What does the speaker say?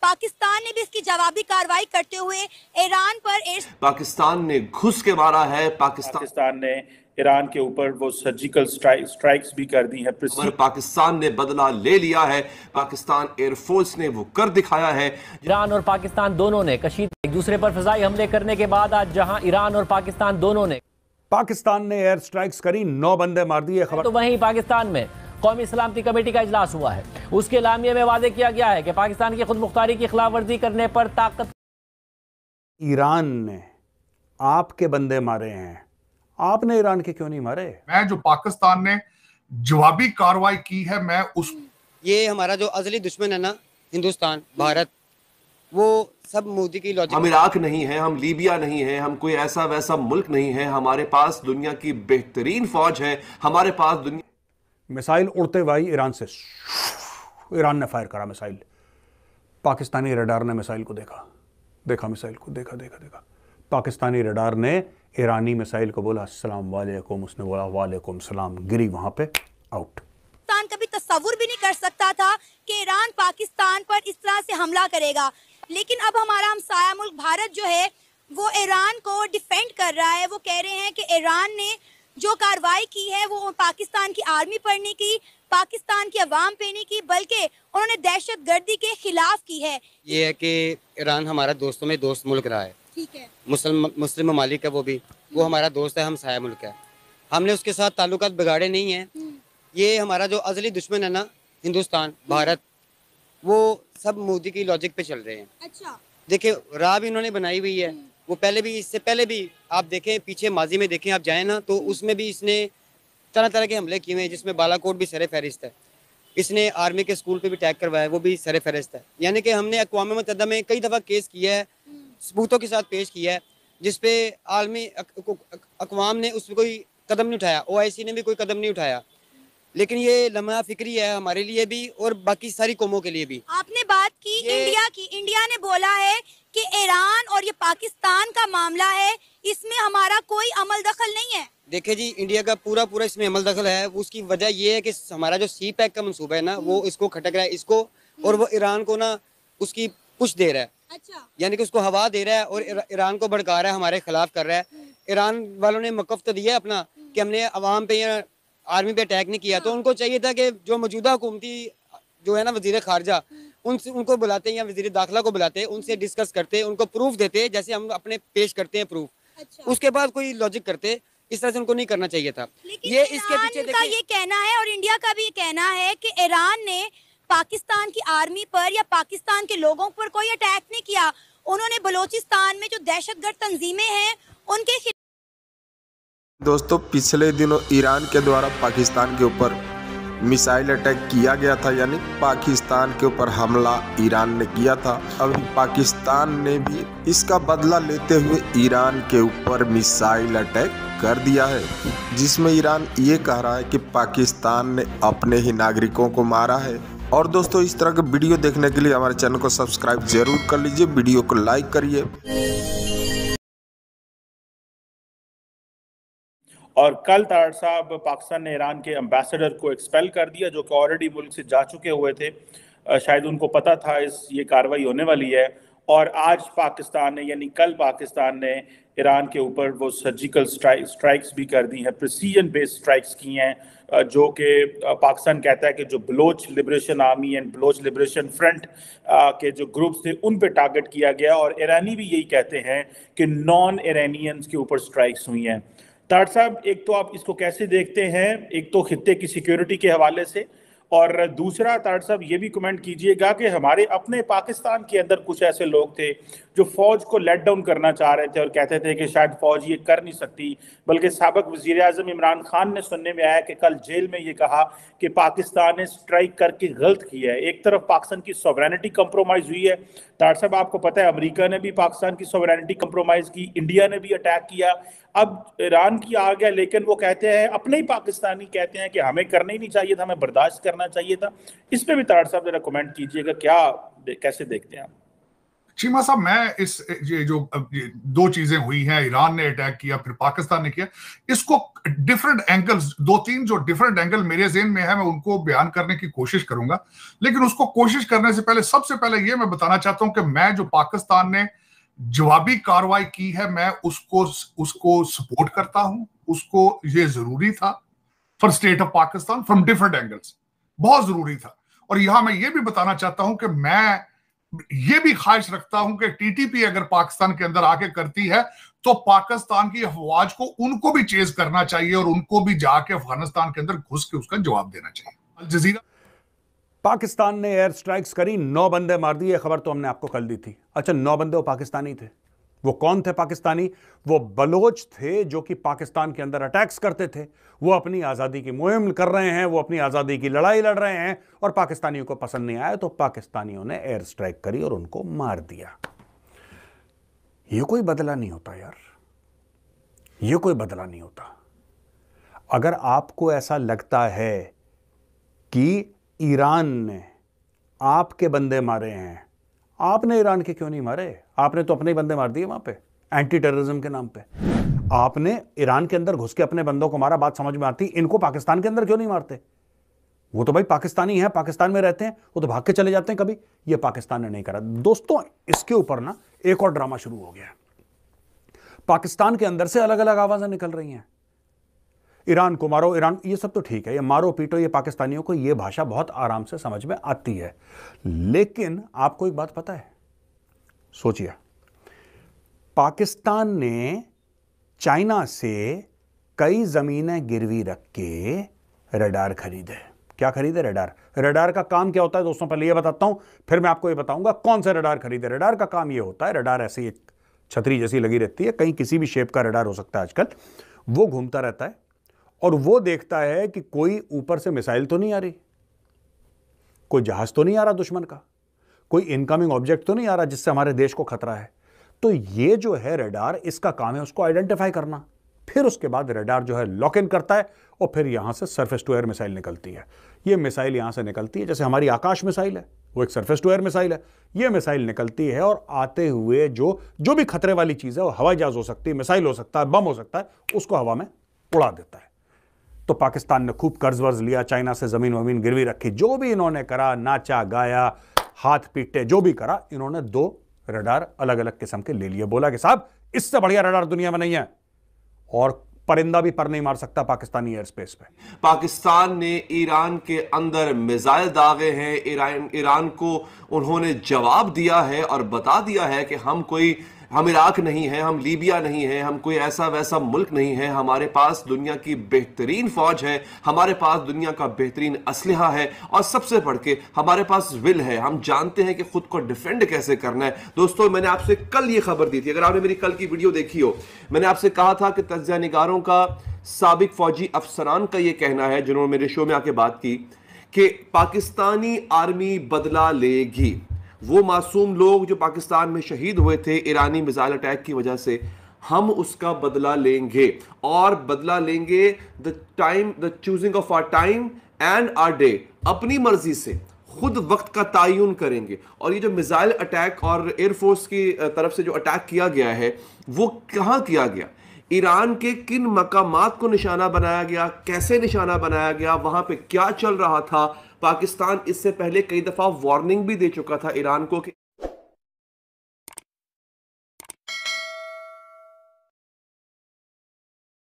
पाकिस्तान ने भी इसकी जवाबी कार्रवाई करते हुए ईरान पर पाकिस्तान ने घुस के मारा है। पाकिस्तान ने ईरान के ऊपर वो सर्जिकल स्ट्राइक्स भी कर दी है। पाकिस्तान ने बदला ले लिया है। पाकिस्तान एयरफोर्स ने वो कर दिखाया है। ईरान और पाकिस्तान दोनों ने कशीदा एक दूसरे पर फिजाई हमले करने के बाद आज जहां ईरान और पाकिस्तान दोनों ने पाकिस्तान ने एयर स्ट्राइक्स करी, 9 बंदे मार दिए। खबर तो वहीं पाकिस्तान में कौमी सलामती कमेटी का इजलास हुआ है। उसके लामिये में वादे किया गया है कि पाकिस्तान की खुद मुख्तारी की खिलाफ वर्जी करने पर ताकत। ईरान ने आपके बंदे मारे हैं, आपने ईरान के क्यों नहीं मारे? मैं जो पाकिस्तान ने जवाबी कार्रवाई की है, मैं उस ये हमारा जो अजली दुश्मन है ना, हिंदुस्तान भारत, वो सब मोदी की लॉजिक। हम इराक नहीं है, हम लीबिया नहीं है, हम कोई ऐसा वैसा मुल्क नहीं है। हमारे पास दुनिया की बेहतरीन फौज है। हमारे पास दुनिया मिसाइल उड़ते हुए आई ईरान से, ईरान ने फायर करा मिसाइल। पाकिस्तानी रडार ने मिसाइल को देखा मिसाइल को देखा। पाकिस्तानी रडार ने ईरानी मिसाइल को बोला अस्सलाम वालेकुम, उसने बोला वालेकुम सलाम, गिरी वहां पे, आउट। पाकिस्तान कभी तस्वुर भी नहीं कर सकता था कि ईरान पाकिस्तान पर इस तरह से हमला करेगा, लेकिन अब हमारा हमसाया मुल्क भारत जो है वो ईरान को डिफेंड कर रहा है। वो कह रहे हैं कि ईरान ने जो कार्रवाई की है वो पाकिस्तान की आर्मी पर नहीं की, पाकिस्तान की अवाम पे नहीं की, बल्कि उन्होंने दहशतगर्दी के खिलाफ की है। ये है कि ईरान हमारा दोस्तों में दोस्त मुल्क रहा है, ठीक है, मुस्लिम ममालिक है, वो हमारा दोस्त है, हमसाया मुल्क है। हमने उसके साथ ताल्लुकात बिगाड़े नहीं है। ये हमारा जो अजली दुश्मन है ना, हिंदुस्तान भारत, वो सब मोदी की लॉजिक पे चल रहे हैं। अच्छा, देखिए राह भी इन्होंने बनाई हुई है। वो पहले भी, इससे पहले भी आप देखें, पीछे माजी में देखें आप जाएं ना, तो उसमें भी इसने तरह तरह के हमले किए हैं, जिसमें बालाकोट भी सर फहरिस्त है। इसने आर्मी के स्कूल पे भी अटैक करवाया, वो भी सर फहरिस्त है। यानी कि हमने अक़वाम मुत्तहिदा में कई दफ़ा केस किया है, सबूतों के साथ पेश किया है, जिसपे आलमी अक़वाम ने उस पर कोई कदम नहीं उठाया, OIC ने भी कोई कदम नहीं उठाया। लेकिन ये लम्हा फिक्री है हमारे लिए भी और बाकी सारी कौमों के लिए भी। आपने बात की इंडिया की, इंडिया ने बोला है कि ईरान और ये पाकिस्तान का मामला है, इसमें हमारा कोई अमल दखल नहीं है। देखिए जी, इंडिया का पूरा इसमें अमल दखल है। उसकी वजह ये है कि हमारा जो CPEC का मंसूबा है ना, वो इसको खटक रहा है इसको, और वो ईरान को ना उसकी पुश दे रहा है। अच्छा, यानी कि उसको हवा दे रहा है और ईरान को भड़का रहा है, हमारे खिलाफ कर रहा है। ईरान वालों ने मौक़िफ़ तो दिया अपना कि हमने अवाम पे या आर्मी पे अटैक नहीं किया, तो उनको चाहिए था कि जो मौजूदा हुकूमती जो है ना वज़ीर ख़ारजा, उनसे उनको बुलाते या वज़ीर दाखिला को बुलाते, उनसे डिस्कस करते, उनको प्रूफ देते, जैसे हम अपने पेश करते हैं प्रूफ। अच्छा, उसके बाद कोई लॉजिक करते। इस तरह से उनको नहीं करना चाहिए था। ये इसके पीछे का ये कहना है और इंडिया का भी कहना है कि ईरान ने पाकिस्तान की आर्मी पर या पाकिस्तान के लोगों पर कोई अटैक नहीं किया। उन्होंने बलोचिस्तान में जो दहशतगर्द तंजीमें हैं उनके खिलाफ। दोस्तों, पिछले दिनों ईरान के द्वारा पाकिस्तान के ऊपर मिसाइल अटैक किया गया था, यानी पाकिस्तान के ऊपर हमला ईरान ने किया था। अभी पाकिस्तान ने भी इसका बदला लेते हुए ईरान के ऊपर मिसाइल अटैक कर दिया है, जिसमें ईरान ये कह रहा है कि पाकिस्तान ने अपने ही नागरिकों को मारा है। और दोस्तों, इस तरह के वीडियो देखने के लिए हमारे चैनल को सब्सक्राइब जरूर कर लीजिए, वीडियो को लाइक करिए। और कल तार साहब पाकिस्तान ने ईरान के एम्बेसडर को एक्सपेल कर दिया, जो कि ऑलरेडी मुल्क से जा चुके हुए थे। शायद उनको पता था ये कार्रवाई होने वाली है। और आज पाकिस्तान ने, यानी कल पाकिस्तान ने ईरान के ऊपर वो सर्जिकल स्ट्राइक्स भी कर दी हैं, प्रिसीजन बेस्ड स्ट्राइक्स की हैं, जो कि पाकिस्तान कहता है कि जो Baloch liberation army and Baloch liberation front के जो ग्रुप्स थे उन पे टारगेट किया गया। और ईरानी भी यही कहते हैं कि नॉन ईरानियंस के ऊपर स्ट्राइक्स हुई हैं। तार साहब, एक तो आप इसको कैसे देखते हैं, एक तो खित्ते की सिक्योरिटी के हवाले से, और दूसरा तार साहब ये भी कमेंट कीजिएगा कि हमारे अपने पाकिस्तान के अंदर कुछ ऐसे लोग थे जो फौज को लेट डाउन करना चाह रहे थे और कहते थे कि शायद फौज ये कर नहीं सकती, बल्कि साबिक वज़ीर आज़म इमरान खान ने सुनने में आया कि कल जेल में ये कहा कि पाकिस्तान ने स्ट्राइक करके गलत किया है। एक तरफ पाकिस्तान की सॉवरेनिटी कंप्रोमाइज हुई है। तार साहब, आपको पता है अमेरिका ने भी पाकिस्तान की सॉवरेनिटी कंप्रोमाइज की, इंडिया ने भी अटैक किया, अब ईरान की आ गया, लेकिन वो कहते हैं, अपने ही पाकिस्तानी कहते हैं कि हमें करना ही नहीं चाहिए था, हमें बर्दाश्त करना चाहिए था। इस पे भी तार साहब जरा कमेंट कीजिएगा, क्या कैसे देखते हैं आप? चीमा साहब, मैं ये जो दो चीजें हुई हैं, ईरान ने अटैक किया फिर पाकिस्तान ने किया, इसको डिफरेंट एंगल्स, दो तीन जो डिफरेंट एंगल मेरे ज़हन में है, मैं उनको बयान करने की कोशिश करूंगा। लेकिन उसको कोशिश करने से पहले सबसे पहले ये मैं बताना चाहता हूं कि मैं जो पाकिस्तान ने जवाबी कार्रवाई की है, मैं उसको सपोर्ट करता हूं। उसको ये जरूरी था for state of Pakistan from different angles, बहुत जरूरी था। और यहां मैं ये भी बताना चाहता हूं कि मैं ये भी ख्वाहिश रखता हूं कि टीटीपी अगर पाकिस्तान के अंदर आके करती है तो पाकिस्तान की अफवाज को उनको भी चेज करना चाहिए और उनको भी जाके अफगानिस्तान के अंदर घुस के उसका जवाब देना चाहिए। अल जजीरा पाकिस्तान ने एयर स्ट्राइक्स करी, 9 बंदे मार दिए। खबर तो हमने आपको कल दी थी। अच्छा, 9 बंदे वो पाकिस्तानी थे। वो कौन थे पाकिस्तानी? वो बलोच थे जो कि पाकिस्तान के अंदर अटैक्स करते थे। वो अपनी आज़ादी की मुहिम कर रहे हैं, वो अपनी आज़ादी की लड़ाई लड़ रहे हैं और पाकिस्तानियों को पसंद नहीं आया तो पाकिस्तानियों ने एयर स्ट्राइक करी और उनको मार दिया। ये कोई बदला नहीं होता यार, ये कोई बदला नहीं होता। अगर आपको ऐसा लगता है कि ईरान ने आपके बंदे मारे हैं, आपने ईरान के क्यों नहीं मारे? आपने तो अपने ही बंदे मार दिए वहां पे, एंटी टेररिज्म के नाम पे। आपने ईरान के अंदर घुस के अपने बंदों को मारा, बात समझ में आती। इनको पाकिस्तान के अंदर क्यों नहीं मारते? वो तो भाई पाकिस्तानी हैं, पाकिस्तान में रहते हैं, वो तो भाग के चले जाते हैं कभी। ये पाकिस्तान ने नहीं करा। दोस्तों, इसके ऊपर ना एक और ड्रामा शुरू हो गया। पाकिस्तान के अंदर से अलग अलग आवाजें निकल रही हैं। ईरान को मारो, ईरान, ये सब तो ठीक है, ये मारो पीटो, ये पाकिस्तानियों को ये भाषा बहुत आराम से समझ में आती है। लेकिन आपको एक बात पता है? सोचिए, पाकिस्तान ने चाइना से कई जमीनें गिरवी रख के रडार खरीदे। क्या खरीदे? रडार। रडार का काम क्या होता है दोस्तों? पहले ये बताता हूं, फिर मैं आपको ये बताऊंगा कौन से रडार खरीदे। रडार का काम ये होता है, रडार ऐसी एक छतरी जैसी लगी रहती है, कहीं किसी भी शेप का रडार हो सकता है आजकल। वो घूमता रहता है और वो देखता है कि कोई ऊपर से मिसाइल तो नहीं आ रही, कोई जहाज तो नहीं आ रहा दुश्मन का, कोई इनकमिंग ऑब्जेक्ट तो नहीं आ रहा जिससे हमारे देश को खतरा है। तो ये जो है रडार, इसका काम है उसको आइडेंटिफाई करना। फिर उसके बाद रडार जो है लॉक इन करता है और फिर यहां से सरफेस टू एयर मिसाइल निकलती है। ये मिसाइल यहां से निकलती है, जैसे हमारी आकाश मिसाइल है, वो एक सरफेस टू एयर मिसाइल है। ये मिसाइल निकलती है और आते हुए जो भी खतरे वाली चीज है, वो हवाई जहाज हो सकती है, मिसाइल हो सकता है, बम हो सकता है, उसको हवा में उड़ा देता है। तो पाकिस्तान ने खूब कर्ज वर्ज लिया, चाइना से जमीन वमीन गिरवी रखी, जो भी इन्होंने करा, नाचा गाया, हाथ पीटे, जो भी करा, इन्होंने 2 रडार अलग अलग किस्म के ले लिए। बोला कि साहब इससे बढ़िया रडार दुनिया में नहीं है और परिंदा भी पर नहीं मार सकता पाकिस्तानी एयर स्पेस पे। पाकिस्तान ने ईरान के अंदर मिसाइल दागे हैं, ईरान को उन्होंने जवाब दिया है और बता दिया है कि हम इराक नहीं है, हम लीबिया नहीं है, हम कोई ऐसा वैसा मुल्क नहीं है। हमारे पास दुनिया की बेहतरीन फौज है, हमारे पास दुनिया का बेहतरीन असलहा है और सबसे बढ़ के हमारे पास विल है। हम जानते हैं कि खुद को डिफेंड कैसे करना है। दोस्तों, मैंने आपसे कल ये खबर दी थी, अगर आपने मेरी कल की वीडियो देखी हो, मैंने आपसे कहा था कि तज्ज़िया निगारों का, साबिक फौजी अफसरान का ये कहना है, जिन्होंने मेरे शो में आके बात की, कि पाकिस्तानी आर्मी बदला लेगी। वो मासूम लोग जो पाकिस्तान में शहीद हुए थे ईरानी मिसाइल अटैक की वजह से, हम उसका बदला लेंगे और बदला लेंगे the choosing of our time and our day, अपनी मर्जी से खुद वक्त का तायुन करेंगे। और ये जो मिसाइल अटैक और एयरफोर्स की तरफ से जो अटैक किया गया है, वो कहाँ किया गया, ईरान के किन मकामात को निशाना बनाया गया, कैसे निशाना बनाया गया, वहां पे क्या चल रहा था। पाकिस्तान इससे पहले कई दफा वार्निंग भी दे चुका था ईरान को कि